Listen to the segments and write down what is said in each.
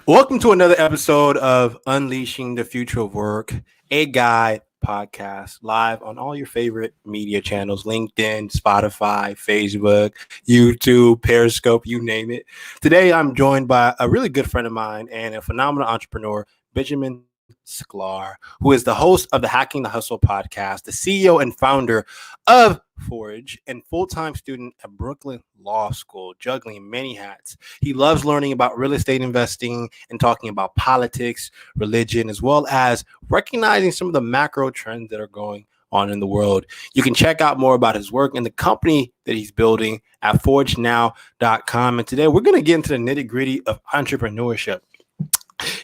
Welcome to another episode of Unleashing the Future of Work, a guide podcast live on all your favorite media channels: LinkedIn, Spotify, Facebook, YouTube, Periscope, you name it. Today, I'm joined by a really good friend of mine and a phenomenal entrepreneur, Benjamin Sklar, who is the host of the Hacking the Hustle podcast, the CEO and founder of Forage, and full-time student at Brooklyn Law School, juggling many hats. He loves learning about real estate investing and talking about politics, religion, as well as recognizing some of the macro trends that are going on in the world. You can check out more about his work and the company that he's building at foragenow.com. And today we're going to get into the nitty-gritty of entrepreneurship.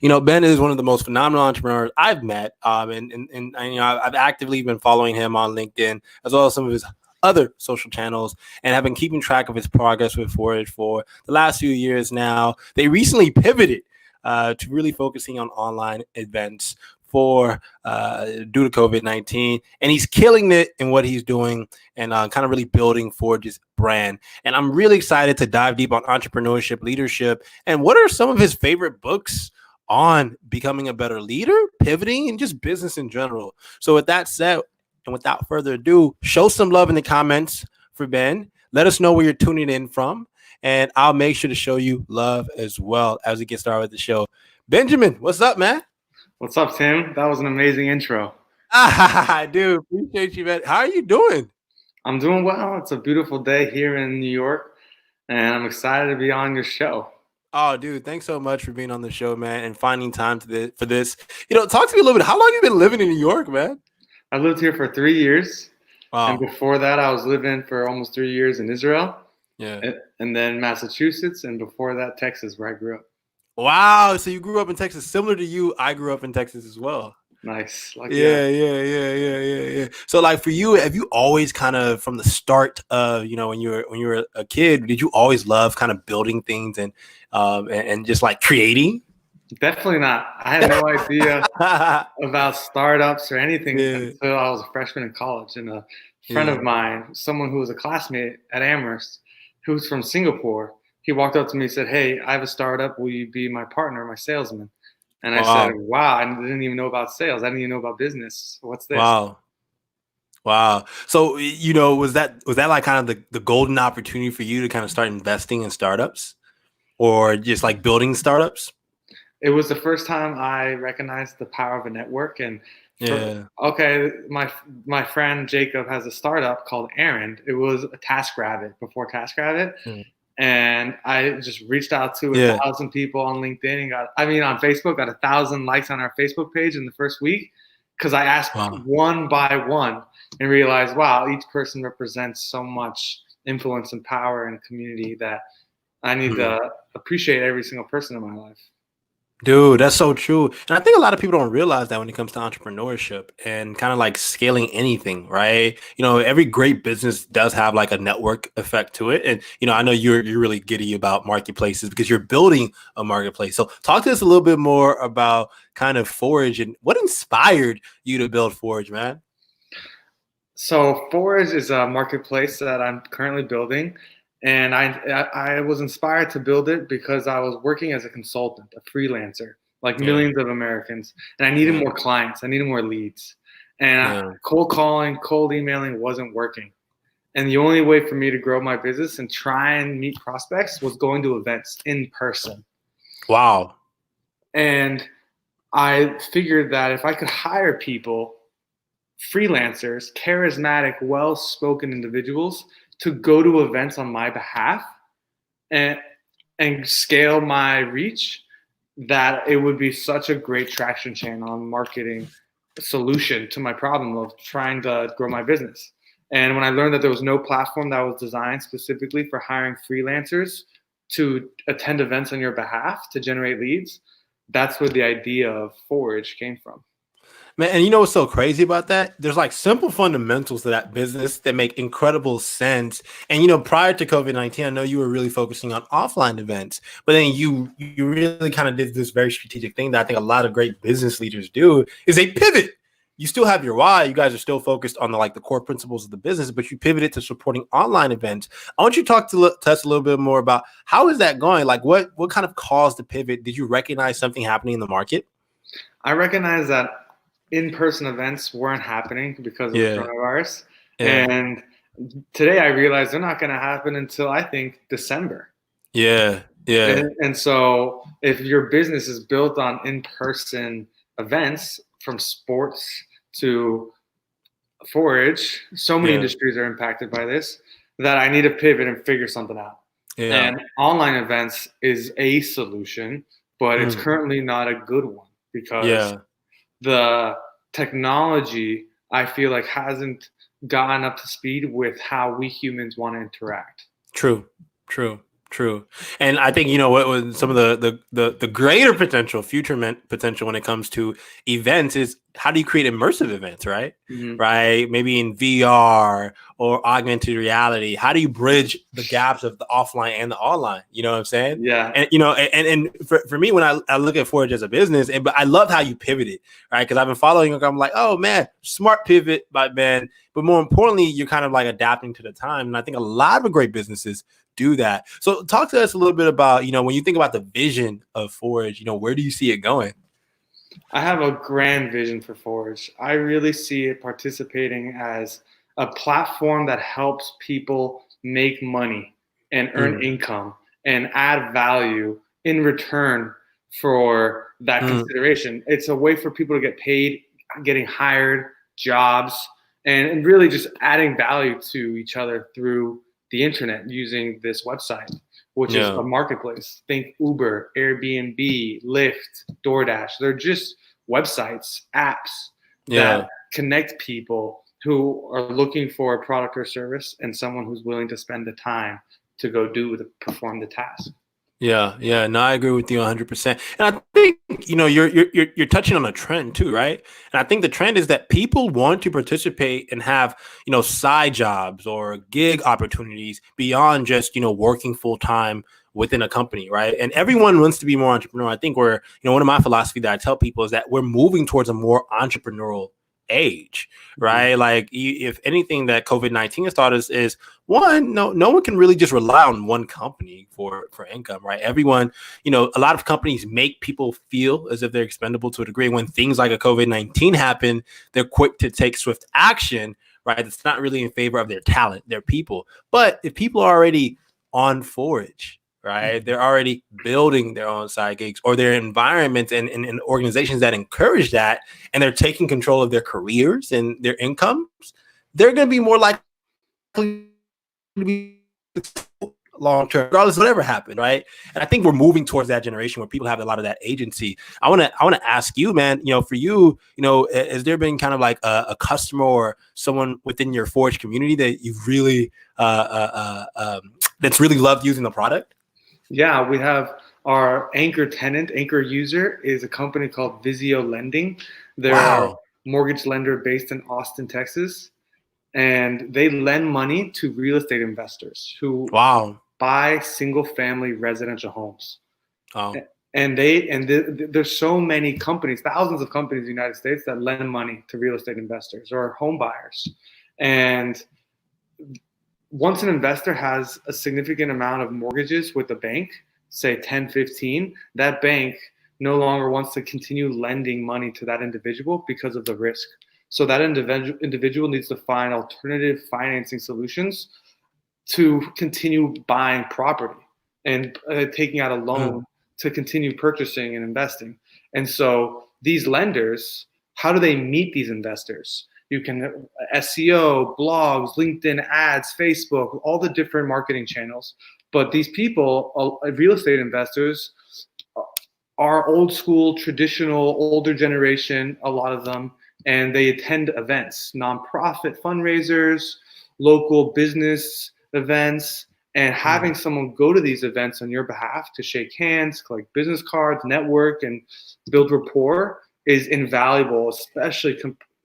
Ben is one of the most phenomenal entrepreneurs I've met, and I've actively been following him on LinkedIn as well as some of his other social channels, and have been keeping track of his progress with Forage for the last few years now. They recently pivoted to really focusing on online events for due to COVID-19, and he's killing it in what he's doing and kind of really building Forage's brand. And I'm really excited to dive deep on entrepreneurship, leadership, and what are some of his favorite books on becoming a better leader, pivoting, and just business in general. So with that said, and without further ado, show some love in the comments for Ben. Let us know where you're tuning in from, and I'll make sure to show you love as well as we get started with the show. Benjamin, what's up, man? What's up, Tim? That was an amazing intro. Dude, appreciate you, man. How are you doing? I'm doing well. It's a beautiful day here in New York, and I'm excited to be on your show. Oh, dude, thanks so much for being on the show, man, and finding time for this. Talk to me a little bit. How long have you been living in New York, man? I lived here for 3 years, and Wow. before that, I was living for almost 3 years in Israel, Yeah. and then Massachusetts, and before that, Texas, where I grew up. Wow. So you grew up in Texas. Similar to you, I grew up in Texas as well. Nice. Yeah. So like for you, have you always kind of from the start of, when you were a kid, did you always love kind of building things and just like creating? Definitely not. I had no idea about startups or anything Yeah. until I was a freshman in college, and a friend of mine, someone who was a classmate at Amherst, who's from Singapore, he walked up to me and said, "Hey, I have a startup. Will you be my partner, my salesman?" And I said, Wow. "Wow, I didn't even know about sales. I didn't even know about business. What's this?" Wow. Wow. So, was that like kind of the golden opportunity for you to kind of start investing in startups or just like building startups? It was the first time I recognized the power of a network. And Yeah. okay, my friend Jacob has a startup called Errand. It was a TaskRabbit before TaskRabbit, Mm. and I just reached out to Yeah. 1,000 people on LinkedIn and on Facebook, got 1,000 likes on our Facebook page in the first week because I asked Wow. one by one and realized, wow, each person represents so much influence and power and community that I need Mhm. to appreciate every single person in my life. Dude, that's so true. And I think a lot of people don't realize that when it comes to entrepreneurship and kind of like scaling anything, right? Every great business does have like a network effect to it. And I know you're really giddy about marketplaces because you're building a marketplace. So talk to us a little bit more about kind of Forage and what inspired you to build Forage, man. So Forage is a marketplace that I'm currently building, and I was inspired to build it because I was working as a consultant, a freelancer, like Yeah. millions of Americans, and I needed Yeah. more clients, I needed more leads, and Yeah. cold calling, cold emailing wasn't working. And the only way for me to grow my business and try and meet prospects was going to events in person. Wow. And I figured that if I could hire people, freelancers, charismatic, well spoken individuals, to go to events on my behalf and, and scale my reach, that it would be such a great traction channel and marketing solution to my problem of trying to grow my business. And when I learned that there was no platform that was designed specifically for hiring freelancers to attend events on your behalf to generate leads, that's where the idea of Forage came from. Man, and you know what's so crazy about that? There's like simple fundamentals to that business that make incredible sense. And prior to COVID-19, I know you were really focusing on offline events, but then you really kind of did this very strategic thing that I think a lot of great business leaders do is they pivot. you still have your why. You guys are still focused on the core principles of the business, but you pivoted to supporting online events. I want you to talk to us a little bit more about how is that going? Like what kind of caused the pivot? Did you recognize something happening in the market? I recognize that in-person events weren't happening because of Yeah. coronavirus. Yeah. And today I realize they're not going to happen until I think December. Yeah. Yeah. And so if your business is built on in-person events, from sports to Forage, so many Yeah. industries are impacted by this, that I need to pivot and figure something out. Yeah. And online events is a solution, but it's Mm. currently not a good one because Yeah. the technology, I feel like, hasn't gotten up to speed with how we humans want to interact. True. And I think, what was some of the greater potential, potential when it comes to events is how do you create immersive events, right? Mm-hmm. Right? Maybe in VR or augmented reality. How do you bridge the gaps of the offline and the online? You know what I'm saying? Yeah. And, and for me, when I look at Forage as a business, but I love how you pivoted, right? Because I've been following you. I'm like, oh man, smart pivot by Ben. But more importantly, you're kind of like adapting to the time. And I think a lot of great businesses do that. So talk to us a little bit about, when you think about the vision of Forage, where do you see it going? I have a grand vision for Forage. I really see it participating as a platform that helps people make money and earn income and add value in return for that consideration. It's a way for people to get paid, getting hired, jobs, and really just adding value to each other through the internet using this website, which is a marketplace. Think Uber, Airbnb, Lyft, DoorDash. They're just websites, apps that connect people who are looking for a product or service and someone who's willing to spend the time to go perform the task. Yeah. No, I agree with you 100%. And I think, you're touching on a trend too, right? And I think the trend is that people want to participate and have, side jobs or gig opportunities beyond just, working full time within a company, right? And everyone wants to be more entrepreneurial. I think one of my philosophy that I tell people is that we're moving towards a more entrepreneurial age, right? Like if anything that COVID-19 has taught us is one, no one can really just rely on one company for income, right? Everyone, a lot of companies make people feel as if they're expendable to a degree. When things like a COVID-19 happen, they're quick to take swift action, right? It's not really in favor of their talent, their people. But if people are already on Forage, right, they're already building their own side gigs or their environments and organizations that encourage that, and they're taking control of their careers and their incomes, they're going to be more likely to be long term, regardless of whatever happened, right? And I think we're moving towards that generation where people have a lot of that agency. I want to ask you, man. For you, has there been kind of like a customer or someone within your Forage community that you've really that's really loved using the product? Yeah, we have our anchor user is a company called Visio Lending. They're a mortgage lender based in Austin, Texas. And they lend money to real estate investors who buy single-family residential homes. And there's so many companies, thousands of companies in the United States that lend money to real estate investors or home buyers. And once an investor has a significant amount of mortgages with the bank, say 10, 15, that bank no longer wants to continue lending money to that individual because of the risk. So that individual needs to find alternative financing solutions to continue buying property and taking out a loan to continue purchasing and investing. And so these lenders, how do they meet these investors? You can SEO, blogs, LinkedIn ads, Facebook, all the different marketing channels. But these people, real estate investors, are old school, traditional, older generation, a lot of them, and they attend events, nonprofit fundraisers, local business events, and having someone go to these events on your behalf to shake hands, collect business cards, network, and build rapport is invaluable, especially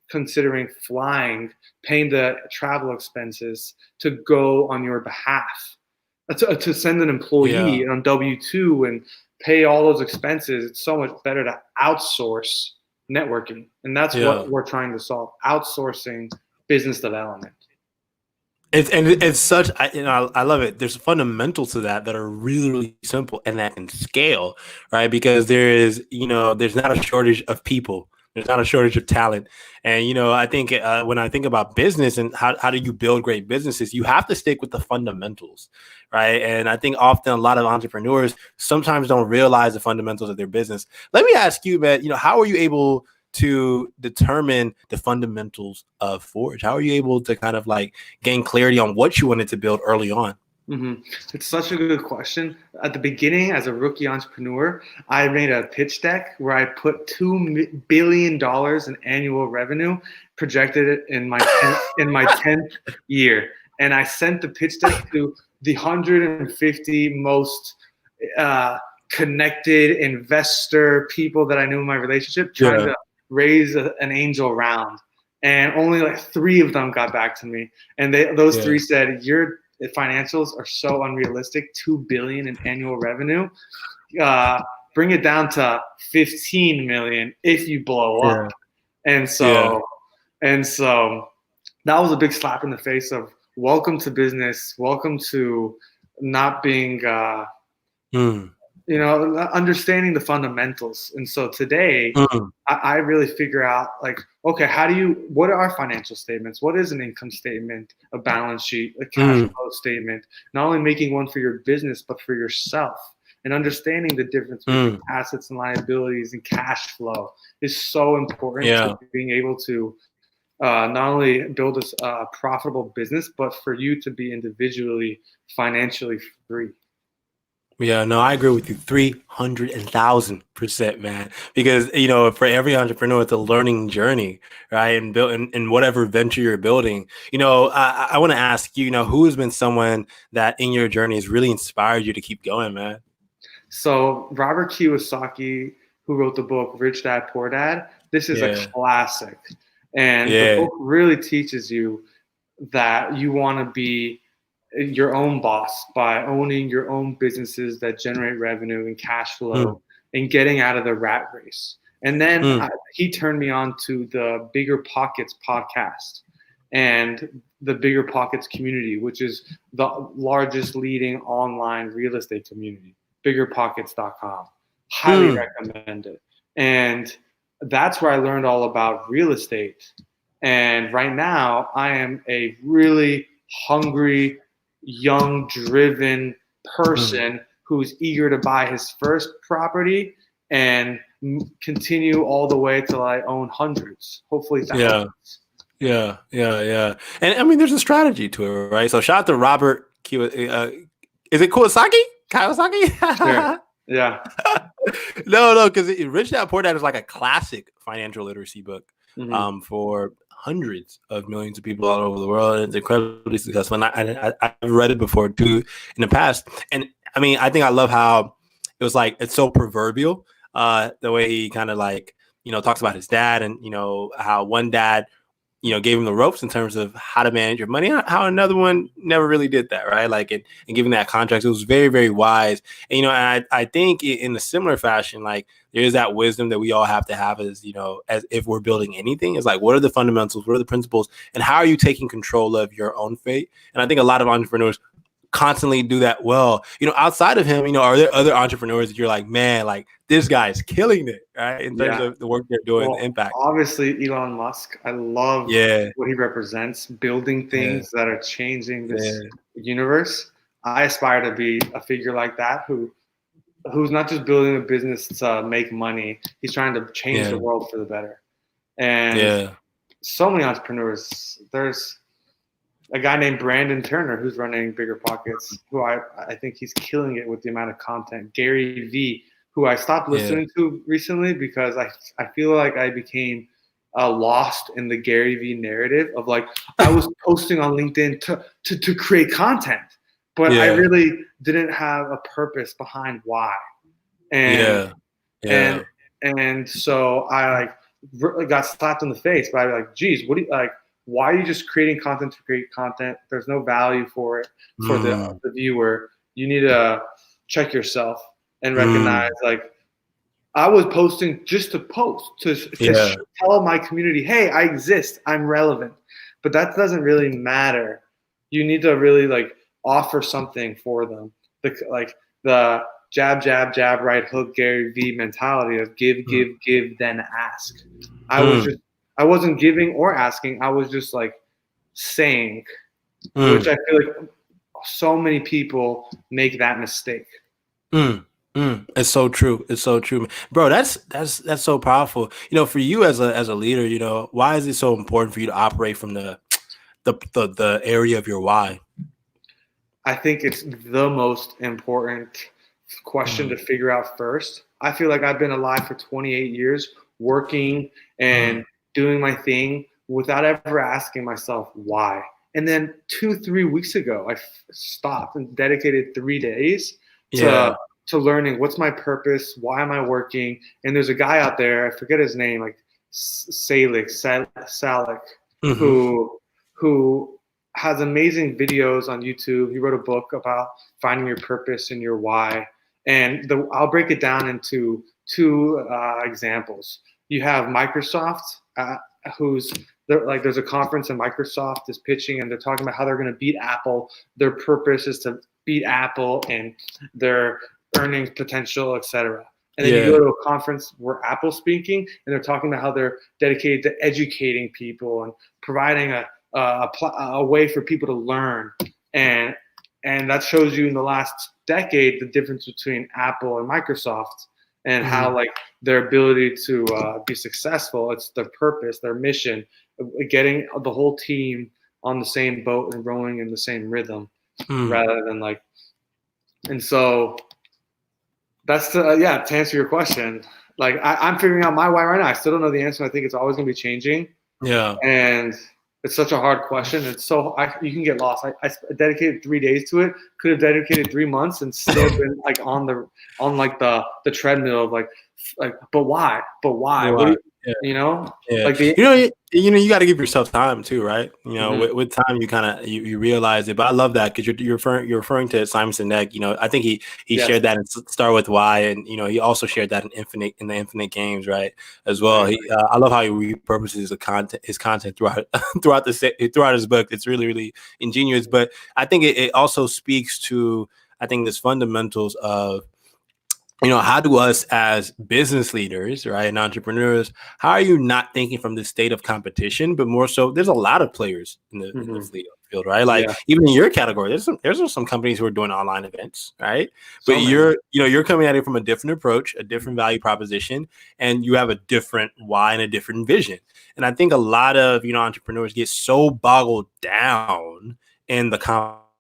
considering flying, paying the travel expenses to go on your behalf, to send an employee on W-2 and pay all those expenses. It's so much better to outsource networking. And that's Yeah. what we're trying to solve, outsourcing business development. It's such, I love it. There's fundamentals to that are really, really simple and that can scale, right? Because there's not a shortage of people. There's not a shortage of talent. And, I think when I think about business and how do you build great businesses, you have to stick with the fundamentals, right? And I think often a lot of entrepreneurs sometimes don't realize the fundamentals of their business. Let me ask you, man, how are you able to determine the fundamentals of Forage? How are you able to kind of like gain clarity on what you wanted to build early on? Mm-hmm. It's such a good question. At the beginning, as a rookie entrepreneur, I made a pitch deck where I put $2 billion in annual revenue, projected it in my 10th year, and I sent the pitch deck to the 150 most connected investor people that I knew in my relationship, trying to raise an angel round, and only like 3 of them got back to me, and those 3 said, "Your financials are so unrealistic. 2 billion in annual revenue. Bring it down to 15 million if you blow up." And so that was a big slap in the face of welcome to business, welcome to not being understanding the fundamentals. And so today I really figure out like, okay, what are our financial statements? What is an income statement, a balance sheet, a cash flow statement? Not only making one for your business, but for yourself. And understanding the difference between assets and liabilities and cash flow is so important to being able to not only build a profitable business, but for you to be individually financially free. Yeah, no, I agree with you 300,000%, man. Because, for every entrepreneur, it's a learning journey, right? And build in whatever venture you're building. I want to ask you, who has been someone that in your journey has really inspired you to keep going, man? So Robert Kiyosaki, who wrote the book Rich Dad Poor Dad, this is a classic. And the book really teaches you that you want to be your own boss by owning your own businesses that generate revenue and cash flow and getting out of the rat race. And then he turned me on to the Bigger Pockets podcast and the Bigger Pockets community, which is the largest leading online real estate community, biggerpockets.com. Highly recommend it. And that's where I learned all about real estate. And right now I am a really hungry, young, driven person who's eager to buy his first property and continue all the way till I own hundreds, hopefully thousands. Yeah. And I mean, there's a strategy to it, right? So shout out to Robert is it Kiyosaki? Sure. Yeah. No, because Rich Dad Poor Dad is like a classic financial literacy book for hundreds of millions of people all over the world. It's incredibly successful. And I've read it before too in the past. And I mean, I think I love how it was like, it's so proverbial, the way he kind of like, talks about his dad and, how one dad, gave him the ropes in terms of how to manage your money, how another one never really did that, right? Like, and giving that contract, it was very, very wise. And, and I think in a similar fashion, like there is that wisdom that we all have to have as, as if we're building anything. It's like, what are the fundamentals? What are the principles? And how are you taking control of your own fate? And I think a lot of entrepreneurs constantly do that well. Outside of him, are there other entrepreneurs that you're like, man, like this guy's killing it, right? In terms of the work they're doing, the impact. Obviously, Elon Musk. I love what he represents, building things that are changing this universe. I aspire to be a figure like that who's not just building a business to make money. He's trying to change the world for the better. And so many entrepreneurs. There's a guy named Brandon Turner who's running Bigger Pockets, who I think he's killing it with the amount of content. Gary V, who I stopped listening to recently because I feel like I became lost in the Gary V narrative of like, I was posting on LinkedIn to create content, but I really didn't have a purpose behind why. And so I like got slapped in the face by like, geez, what do you like? Why are you just creating content to create content? There's no value for it for the viewer. You need to check yourself and recognize like I was posting just to post, to tell my community, hey, I exist, I'm relevant. But that doesn't really matter. You need to really like offer something for them. The jab, jab, jab, right hook, Gary V mentality of give, give, then ask. I wasn't giving or asking. I was just like saying, which I feel like so many people make that mistake. It's so true. It's so true, bro. That's so powerful. You know, for you as a leader, you know, why is it so important for you to operate from the area of your why? I think it's the most important question to figure out first. I feel like I've been alive for 28 years, working and doing my thing without ever asking myself why. And then 2-3 weeks ago, I stopped and dedicated 3 days to learning what's my purpose, why am I working. And there's a guy out there, I forget his name, like Salik, who has amazing videos on YouTube. He wrote a book about finding your purpose and your why. And I'll break it down into 2 examples. You have Microsoft, there's a conference and Microsoft is pitching and they're talking about how they're going to beat Apple. Their purpose is to beat Apple and their earnings potential, etc. And then you go to a conference where Apple's speaking and they're talking about how they're dedicated to educating people and providing a way for people to learn. And that shows you in the last decade the difference between Apple and Microsoft and how like their ability to be successful. It's their purpose, their mission, getting the whole team on the same boat and rowing in the same rhythm rather than like. And so that's to answer your question. Like I'm figuring out my why right now. I still don't know the answer. I think it's always going to be changing. Yeah. And it's such a hard question. It's you can get lost. I dedicated 3 days to it. Could have dedicated 3 months and still been like on the treadmill of like, but why? But why? What you know? Yeah. Like you got to give yourself time too, right? You know, with time you kind of you realize it. But I love that because you're referring to Simon Sinek. You know, I think he shared that in Start With Why, and you know he also shared that in the Infinite Games, right? As well. Right. I love how he repurposes his content throughout his book. It's really, really ingenious. But I think it also speaks to this fundamentals of, you know, how do us as business leaders, right, and entrepreneurs, how are you not thinking from the state of competition, but more so there's a lot of players in the field, right? Like even in your category, there's some companies who are doing online events, right? But you're coming at it from a different approach, a different value proposition, and you have a different why and a different vision. And I think a lot of, you know, entrepreneurs get so boggled down in the competition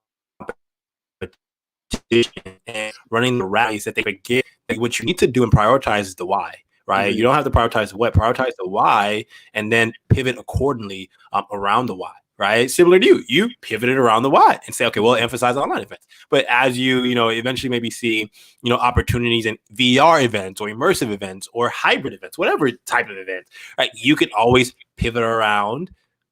and running the rallies that they forget that what you need to do and prioritize is the why, right? You don't have to prioritize what, prioritize the why, and then pivot accordingly around the why, right? Similar to you pivoted around the why and say, okay, well, emphasize online events. But as you eventually maybe see, you know, opportunities in VR events or immersive events or hybrid events, whatever type of event, right? You can always pivot around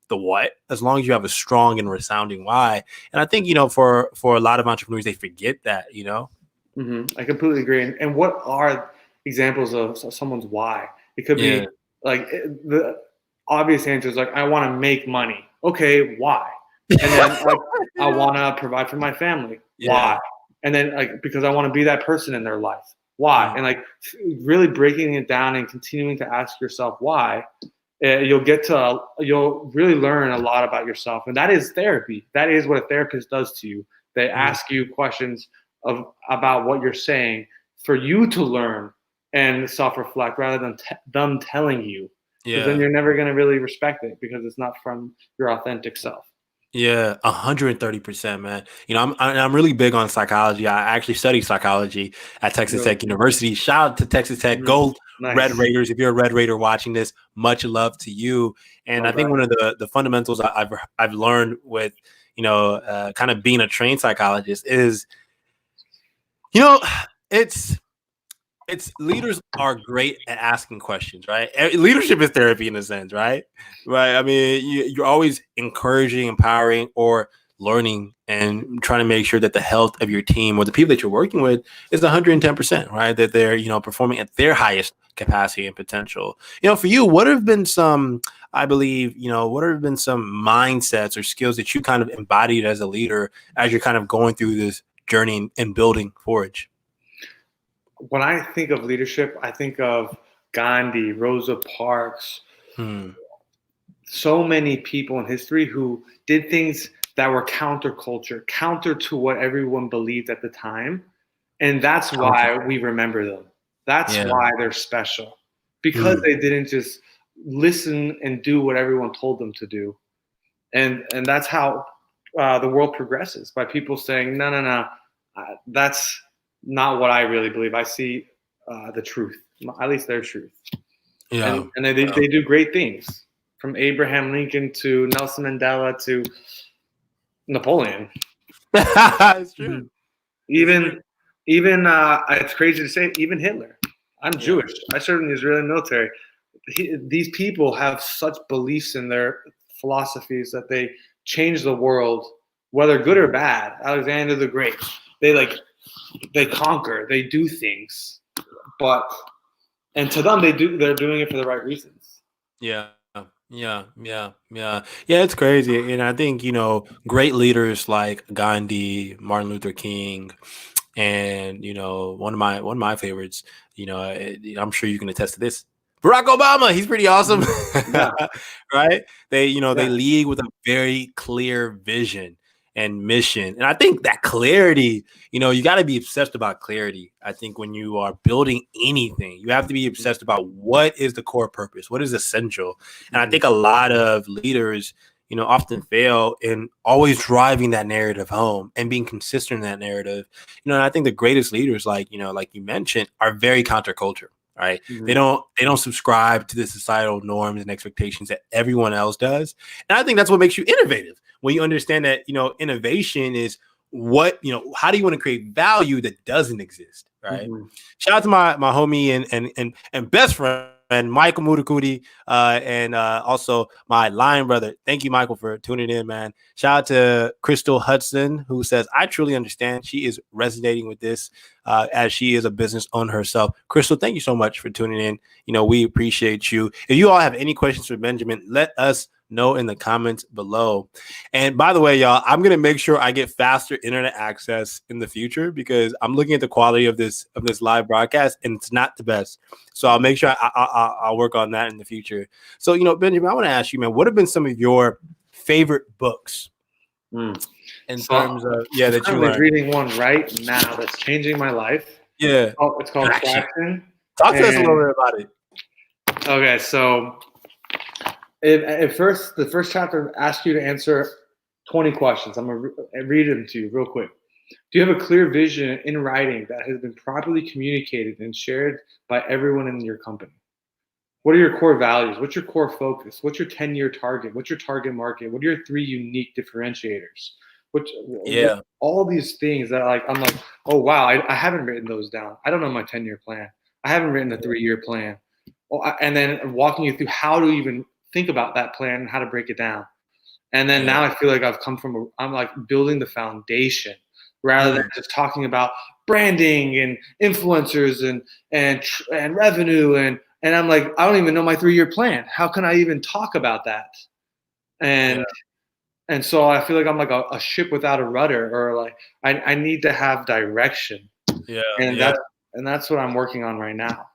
the what, as long as you have a strong and resounding why. And I think, you know, for a lot of entrepreneurs, they forget that, you know. I completely agree. And what are examples of someone's why? It could be like the obvious answer is like, I want to make money. Okay, why? And then like, I want to provide for my family. Why? And then like, because I want to be that person in their life. Why? And like really breaking it down and continuing to ask yourself why. You'll really learn a lot about yourself. And that is therapy. That is what a therapist does to you. They ask you questions about what you're saying for you to learn and self-reflect rather than them telling you. Because then you're never going to really respect it because it's not from your authentic self. Yeah, 130%, man. You know, I'm really big on psychology. I actually studied psychology at Texas Tech University. Shout out to Texas Tech. Go Red Raiders. If you're a Red Raider watching this, much love to you. And I think one of the fundamentals I've learned with, you know, kind of being a trained psychologist is, you know, it's leaders are great at asking questions, right? Leadership is therapy in a sense, right? Right. I mean, you're always encouraging, empowering, or learning and trying to make sure that the health of your team or the people that you're working with is 110%, right? That they're, performing at their highest capacity and potential. For you, what have been some, I believe, what have been some mindsets or skills that you kind of embodied as a leader as you're kind of going through this journey and building Forage? When I think of leadership, I think of Gandhi, Rosa Parks, so many people in history who did things that were counterculture, counter to what everyone believed at the time. And that's why we remember them. That's why they're special, because they didn't just listen and do what everyone told them to do. And that's how the world progresses, by people saying, no, that's not what I really believe. I see the truth, at least their truth. Yeah. And they do great things, from Abraham Lincoln to Nelson Mandela to Napoleon. It's true. Even it's crazy to say, even Hitler. I'm Jewish. I served in the Israeli military. These people have such beliefs in their philosophies that they change the world, whether good or bad. Alexander the Great. They conquer. They do things, and to them they're doing it for the right reasons. Yeah. It's crazy. And I think, great leaders like Gandhi, Martin Luther King, and, one of my favorites, I'm sure you can attest to this, Barack Obama. He's pretty awesome. Yeah. Right? They lead with a very clear vision and mission. And I think that clarity, you got to be obsessed about clarity. I think when you are building anything, you have to be obsessed about what is the core purpose, what is essential. And I think a lot of leaders, often fail in always driving that narrative home and being consistent in that narrative. And I think the greatest leaders, like you mentioned, are very counterculture. Right. Mm-hmm. They don't subscribe to the societal norms and expectations that everyone else does. And I think that's what makes you innovative, when you understand that, innovation is what, how do you want to create value that doesn't exist? Right. Mm-hmm. Shout out to my homie and best friend, Michael Mutakuti, and also my lion brother. Thank you, Michael, for tuning in, man. Shout out to Crystal Hudson, who says, I truly understand. She is resonating with this as she is a business owner herself. Crystal, thank you so much for tuning in. We appreciate you. If you all have any questions for Benjamin, let us know in the comments below. And by the way, y'all, I'm going to make sure I get faster internet access in the future, because I'm looking at the quality of this live broadcast and it's not the best. So I'll make sure I'll work on that in the future. So, Benjamin, I want to ask you, man, what have been some of your favorite books in terms of, that you learned? I'm reading one right now that's changing my life. Yeah. It's called Traction. Talk to us a little bit about it. Okay, so the first chapter asks you to answer 20 questions. I'm going to read them to you real quick. Do you have a clear vision in writing that has been properly communicated and shared by everyone in your company? What are your core values? What's your core focus? What's your 10-year target? What's your target market? What are your 3 unique differentiators? All these things that I'm like, oh, wow, I haven't written those down. I don't know my 10-year plan. I haven't written a 3-year plan. And then walking you through how to even think about that plan and how to break it down. And then now I feel like I'm like building the foundation rather than just talking about branding and influencers and revenue. And I'm like, I don't even know my 3-year plan. How can I even talk about that? And so I feel like I'm like a ship without a rudder, or like I need to have direction. And that's what I'm working on right now.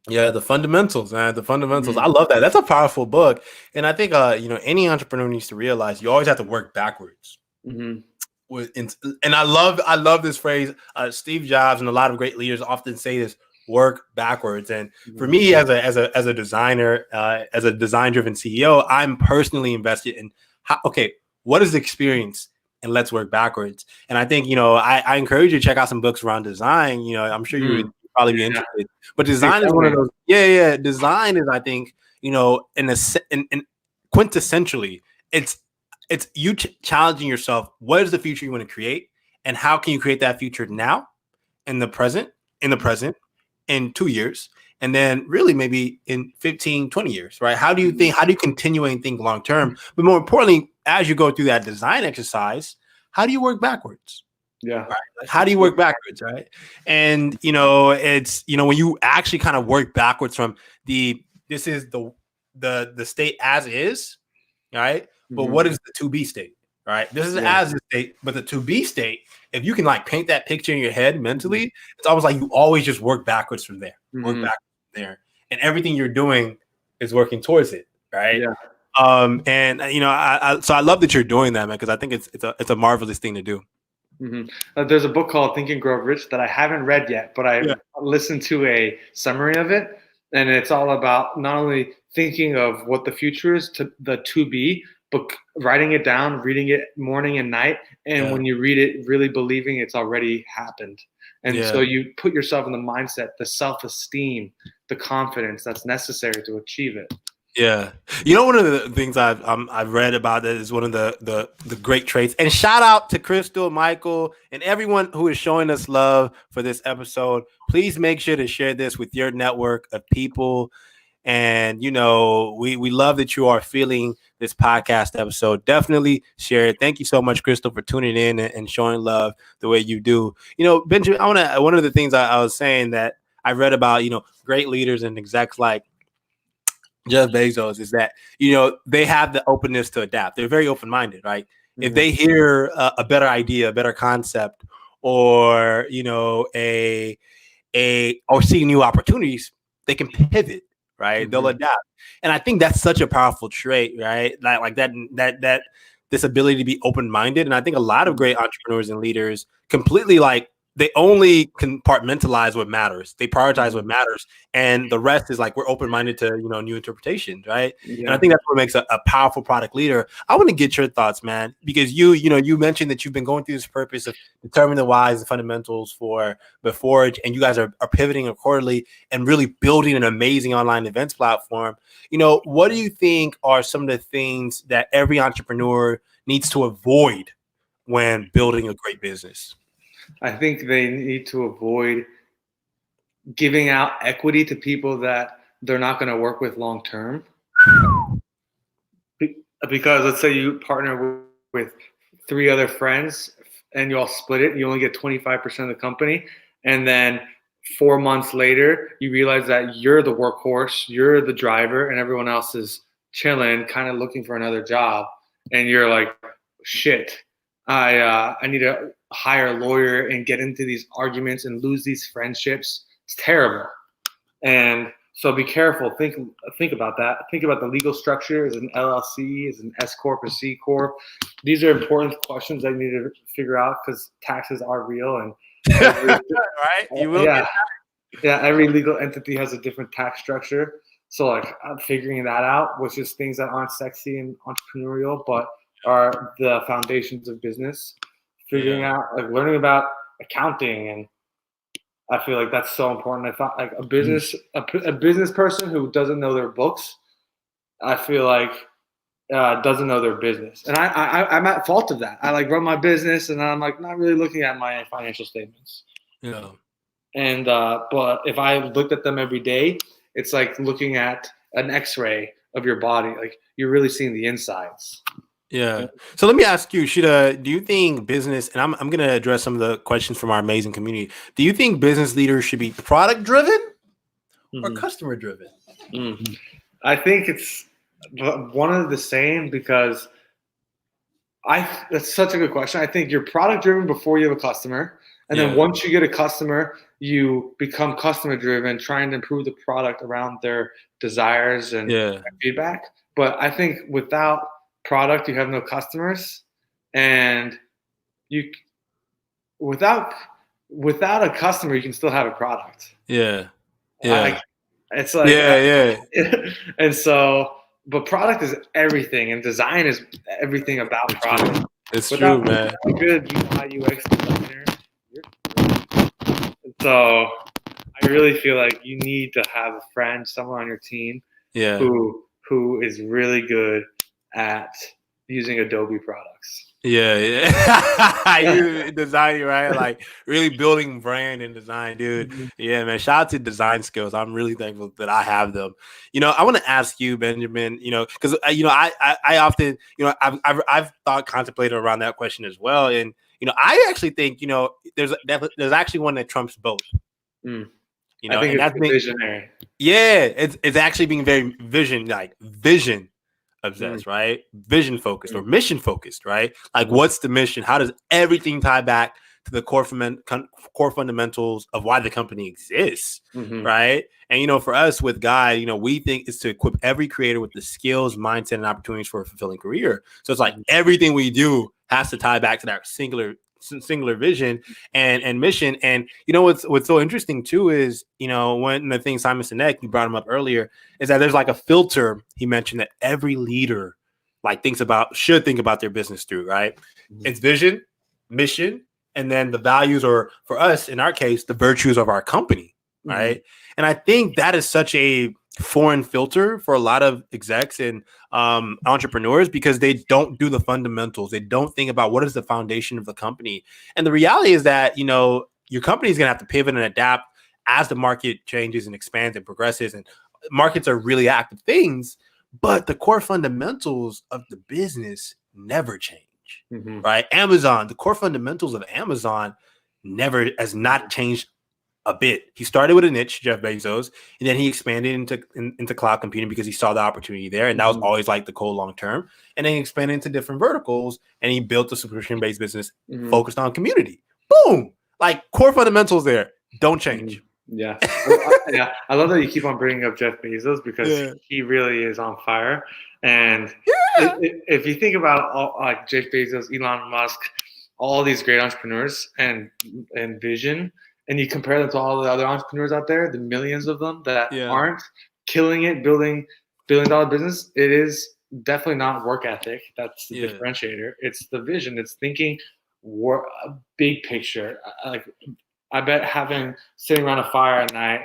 Yeah, the fundamentals, man. The fundamentals. Mm-hmm. I love that. That's a powerful book. And I think, any entrepreneur needs to realize you always have to work backwards. Mm-hmm. And I love this phrase. Steve Jobs and a lot of great leaders often say this: work backwards. And for me, as a designer, as a design-driven CEO, I'm personally invested in what is the experience, and let's work backwards. And I think, I encourage you to check out some books around design. I'm sure you would probably be interested. But design is one of those. Design is, I think, in quintessentially, it's you challenging yourself. What is the future you want to create, and how can you create that future now, in the present, in 2 years, and then really maybe in 15, 20 years, right? How do you think? How do you continue and think long term? But more importantly, as you go through that design exercise, how do you work backwards? Yeah. Right? Like, how do you work backwards, right? And it's when you actually kind of work backwards from this is the state as is, right? But what is the to be state, right? This is as is state, but the to be state, if you can like paint that picture in your head mentally, it's almost like you always just work backwards from there, work backwards from there, and everything you're doing is working towards it, right? Yeah. And so I love that you're doing that, man, because I think it's a marvelous thing to do. There's a book called Think and Grow Rich that I haven't read yet, but I listened to a summary of it, and it's all about not only thinking of what the future is to the to be, but writing it down, reading it morning and night, and when you read it, really believing it's already happened. And so you put yourself in the mindset, the self-esteem, the confidence that's necessary to achieve it. Yeah, one of the things I've read about that is one of the great traits. And shout out to Crystal, Michael, and everyone who is showing us love for this episode. Please make sure to share this with your network of people. And we love that you are feeling this podcast episode. Definitely share it. Thank you so much, Crystal, for tuning in and showing love the way you do. Benjamin, one of the things I was saying that I read about great leaders and execs like Jeff Bezos is that they have the openness to adapt. They're very open-minded, right? If they hear a better idea, a better concept, or or see new opportunities, they can pivot, right? They'll adapt, and I think that's such a powerful trait, right? Like that this ability to be open-minded, and I think a lot of great entrepreneurs and leaders completely they only compartmentalize what matters. They prioritize what matters, and the rest is like we're open-minded to new interpretations, right? And I think that's what makes a powerful product leader. I want to get your thoughts, man, because you mentioned that you've been going through this purpose of determining the whys, the fundamentals for the Forage, and you guys are pivoting accordingly and really building an amazing online events platform. What do you think are some of the things that every entrepreneur needs to avoid when building a great business? I think they need to avoid giving out equity to people that they're not going to work with long term. Because let's say you partner with 3 other friends and you all split it, you only get 25% of the company. And then 4 months later, you realize that you're the workhorse, you're the driver, and everyone else is chilling, kind of looking for another job. And you're like, shit, I need to hire a lawyer and get into these arguments and lose these friendships. It's terrible. And so be careful. Think about that. Think about the legal structure. Is an LLC? Is an S corp? A C corp? These are important questions that you need to figure out because taxes are real and right. You will. Every legal entity has a different tax structure. So I'm figuring that out, which is things that aren't sexy and entrepreneurial, but are the foundations of business. Figuring out, learning about accounting, and I feel like that's so important. I thought a business person who doesn't know their books, I feel like doesn't know their business, and I'm at fault of that. I run my business, and I'm not really looking at my financial statements. Yeah. And but if I looked at them every day, it's like looking at an X-ray of your body. You're really seeing the insides. Yeah. So let me ask you, Shida, do you think business, and I'm going to address some of the questions from our amazing community. Do you think business leaders should be product driven or customer driven? I think it's one of the same because that's such a good question. I think you're product driven before you have a customer. And then once you get a customer, you become customer driven, trying to improve the product around their desires and feedback. But I think without product, you have no customers, and without a customer, you can still have a product. It's and so, but product is everything, and design is everything about product. It's true, man. Good UI UX designer. So I really feel like you need to have a friend, someone on your team, who is really good at using Adobe products. Yeah. You designing, right? Like really building brand and design, dude. Mhm. Yeah, man. Shout out to design skills. I'm really thankful that I have them. I want to ask you, Benjamin. Because I often, I've thought contemplated around that question as well, and I actually think there's actually one that trumps both. Mm. I think And it's that's the visionary. yeah, it's actually being very vision Mm. obsessed, right? Vision focused or Mm. mission focused, right? Like, Mhm. what's the mission? How does everything tie back to the core fundamentals of why the company exists, Mhm. right? And for us with Guide, we think it's to equip every creator with the skills, mindset, and opportunities for a fulfilling career. So it's like Mhm. everything we do has to tie back to that singular vision and mission. And what's so interesting too is one of the things Simon Sinek, you brought him up earlier, is that there's like a filter he mentioned that every leader should think about their business through, right? Mhm. It's vision, mission, and then the values, or for us in our case, the virtues of our company, Mhm. right? And I think that is such a foreign filter for a lot of execs and entrepreneurs, because they don't do the fundamentals. They don't think about what is the foundation of the company. And the reality is that your company is going to have to pivot and adapt as the market changes and expands and progresses. And markets are really active things, but the core fundamentals of the business never change, Mhm. right? Amazon, the core fundamentals of Amazon never has not changed a bit. He started with a niche, Jeff Bezos, and then he expanded into cloud computing because he saw the opportunity there, and that was Mhm. always like the goal long term. And then he expanded into different verticals, and he built a subscription based business Mhm. focused on community. Boom! Like core fundamentals there don't Mhm. change. Yeah. Yeah. I love that you keep on bringing up Jeff Bezos because Yeah. he really is on fire. And Yeah. if you think about like Jeff Bezos, Elon Musk, all these great entrepreneurs and vision, and you compare them to all the other entrepreneurs out there, the millions of them that Yeah. aren't killing it, building billion-dollar business, it is definitely not work ethic. That's the Yeah. differentiator. It's the vision. It's thinking big picture. Like I bet having sitting around a fire at night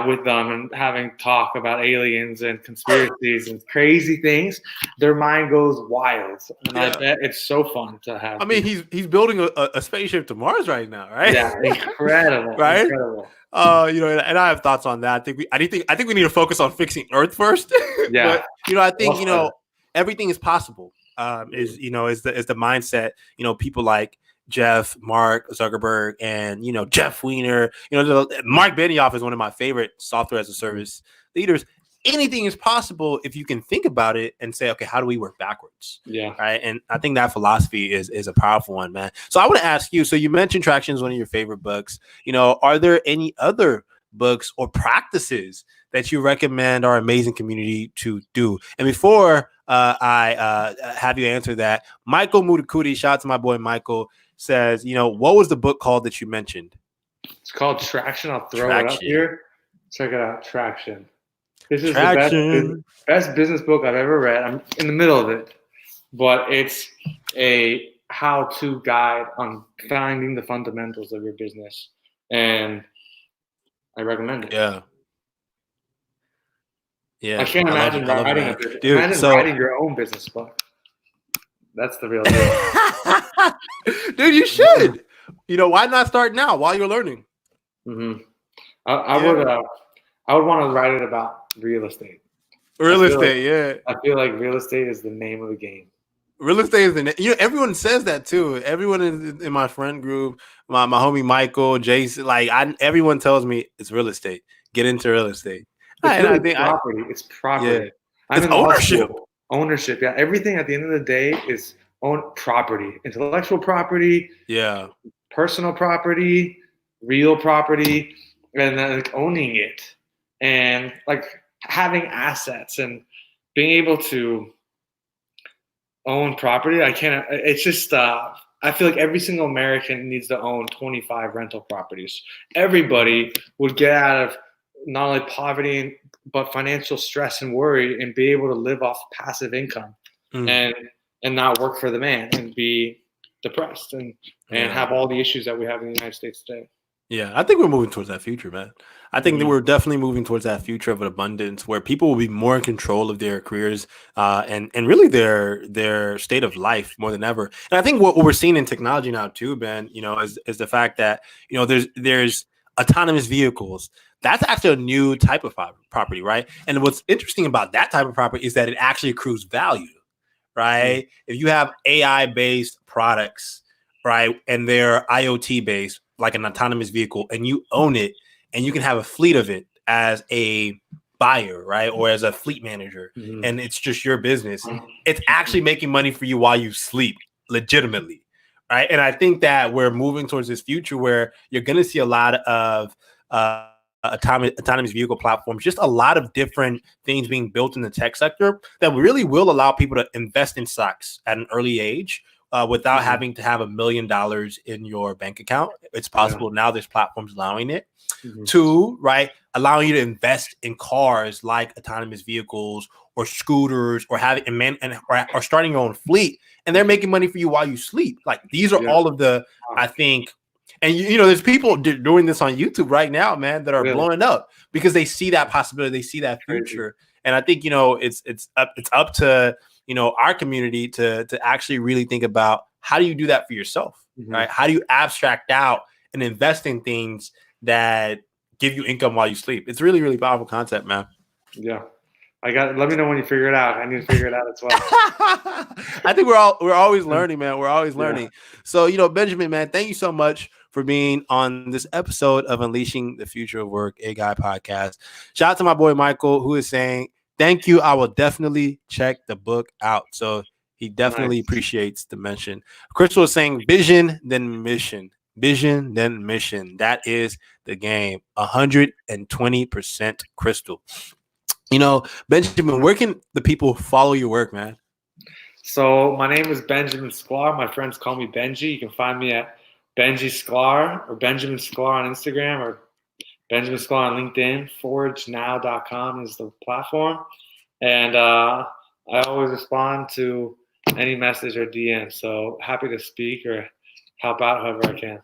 with them and having talk about aliens and conspiracies and crazy things, their mind goes wild. And I Yeah. bet it's so fun to have I mean, people. he's building a spaceship to Mars right now, right? Yeah, incredible, Right? incredible. And I have thoughts on that. I think we need to focus on fixing Earth first. Yeah, But I think well said. everything is possible. Is the mindset. People like Jeff, Mark Zuckerberg, and Jeff Weiner. Mark Benioff is one of my favorite software as a service leaders. Anything is possible if you can think about it and say, okay, how do we work backwards? Yeah. Right. And I think that philosophy is a powerful one, man. So I want to ask you, so you mentioned Traction is one of your favorite books. Are there any other books or practices that you recommend our amazing community to do? And before I have you answer that, Michael Mutakuti, shout out to my boy Michael, says, what was the book called that you mentioned? It's called Traction. I'll throw it up Traction. here. Check it out. Traction. This is the Traction. best business book I've ever read. I'm in the middle of it, but it's a how-to guide on finding the fundamentals of your business, and I recommend it. Yeah. I Yeah. can't I love it. imagine I love it, writing a man. business. Dude, Imagine so writing your own business book. That's the real deal. dude, you should. Why not start now while you're learning? hmm I Yeah. would. I would want to write it about real estate. Real estate, yeah. I feel like real estate is the name of the game. Real estate is everyone says that too. Everyone in my friend group, my homie Michael, Jason, everyone tells me it's real estate. Get into real estate. It's And I really think property. It's yeah, property. I'm it's in law ownership. school. Ownership. Yeah. Everything at the end of the day is own property, intellectual property, Yeah. personal property, real property, and then like owning it and like having assets and being able to own property. I can't, it's just, I feel like every single American needs to own 25 rental properties. Everybody would get out of not only poverty, but financial stress and worry and be able to live off passive income Mm, and not work for the man and be depressed and yeah. have all the issues that we have in the United States today. Yeah, I think we're moving towards that future, man. I think that we're definitely moving towards that future of an abundance where people will be more in control of their careers and really their state of life more than ever. And I think what we're seeing in technology now too, Ben, is the fact that there's autonomous vehicles. That's actually a new type of property, right? And what's interesting about that type of property is that it actually accrues value, right? If you have AI based products, right, and they're IoT based, like an autonomous vehicle, and you own it, and you can have a fleet of it as a buyer, right, or as a fleet manager, and it's just your business. It's actually making money for you while you sleep, legitimately, right? And I think that we're moving towards this future where you're going to see a lot of autonomous vehicle platforms, just a lot of different things being built in the tech sector that really will allow people to invest in stocks at an early age without having to have $1 million in your bank account. It's possible now. There's platforms allowing it. Two, right, allowing you to invest in cars like autonomous vehicles or scooters or having or starting your own fleet, and they're making money for you while you sleep. Like these are all of the, I think. And there's people doing this on YouTube right now, man, that are blowing up because they see that possibility, they see that future, and I think it's up to our community to actually really think about how do you do that for yourself, right? How do you abstract out and invest in things that give you income while you sleep? It's really, really powerful concept, man. Yeah. Let me know when you figure it out. I need to figure it out as well. I think we're always learning, man. We're always learning. So, Benjamin, man, thank you so much for being on this episode of Unleashing the Future of Work, A Guy podcast. Shout out to my boy Michael, who is saying, thank you. I will definitely check the book out. So he definitely appreciates the mention. Crystal is saying vision, then mission. Vision, then mission. That is the game. 120% Crystal. Benjamin, where can the people follow your work, man? So my name is Benjamin Sklar. My friends call me Benji. You can find me at Benji Sklar or Benjamin Sklar on Instagram or Benjamin Sklar on LinkedIn. ForageNow.com is the platform. And I always respond to any message or DM. So happy to speak or help out however I can.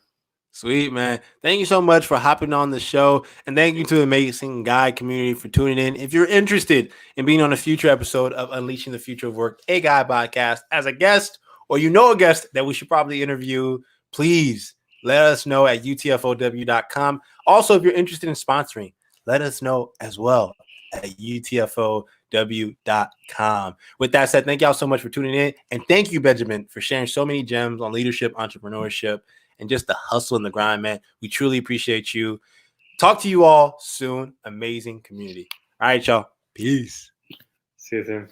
Sweet, man. Thank you so much for hopping on the show. And thank you to the Amazing Guy community for tuning in. If you're interested in being on a future episode of Unleashing the Future of Work, A Guy podcast as a guest, or a guest that we should probably interview, please let us know at UTFOW.com. Also, if you're interested in sponsoring, let us know as well at UTFOW.com. With that said, thank y'all so much for tuning in. And thank you, Benjamin, for sharing so many gems on leadership, entrepreneurship, and just the hustle and the grind, man. We truly appreciate you. Talk to you all soon. Amazing community. All right, y'all. Peace. See you soon.